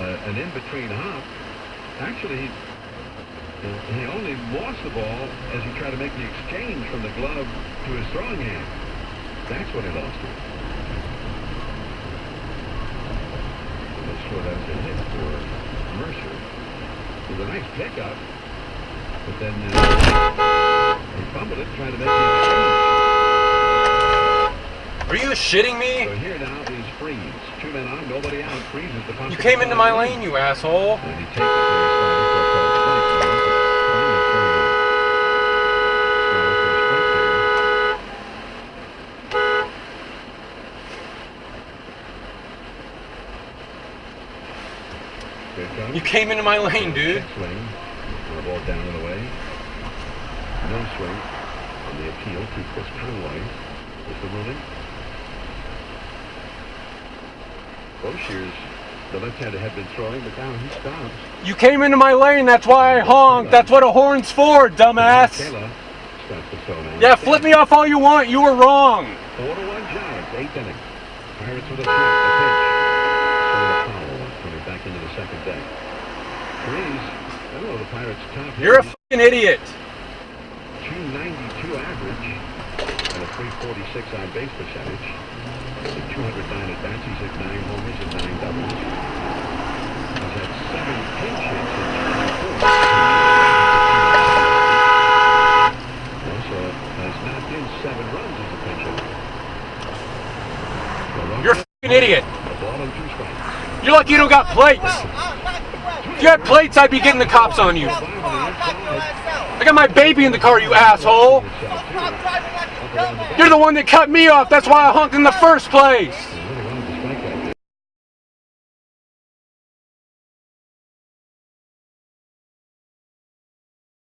an in-between hop. Actually, he only lost the ball as he tried to make the exchange from the glove to his throwing hand. That's what he lost it. Let's sure that's a hit for Mercer. It was a nice pickup, but then he fumbled it trying to make the exchange. Are you shitting me? So here now is Freeze. 2 men on, nobody out. Freeze is the puncher. You came into my lane, you asshole. And he takes it to his You came into my lane, dude. Swing. The ball down and away. No swing on the appeal to Chris Conway. Is the ruling. Boshears, the left-hander, had been throwing, but now he stops. You came into my lane, that's why I honked. That's what a horn's for, dumbass. Kayla starts to throw now. Yeah, flip me off all you want. You were wrong. 4-1 Giants, 8th inning. Pirates with a threat, a pitch. Foul coming back into the second deck. Freeze, hello, the Pirates top. You're a fucking idiot. 292 average and a 346 on base percentage. 209 at bats. He's hit 9 homers and 9 doubles. He's had 7 pinch hits in 24. Also has knocked in 7 runs as a pinch hitter. You're a fucking idiot. A ball and 2 strikes. You're lucky you don't got plates. If you had plates, I'd be getting the cops on you. I got my baby in the car, you asshole. You're the one that cut me off. That's why I honked in the first place.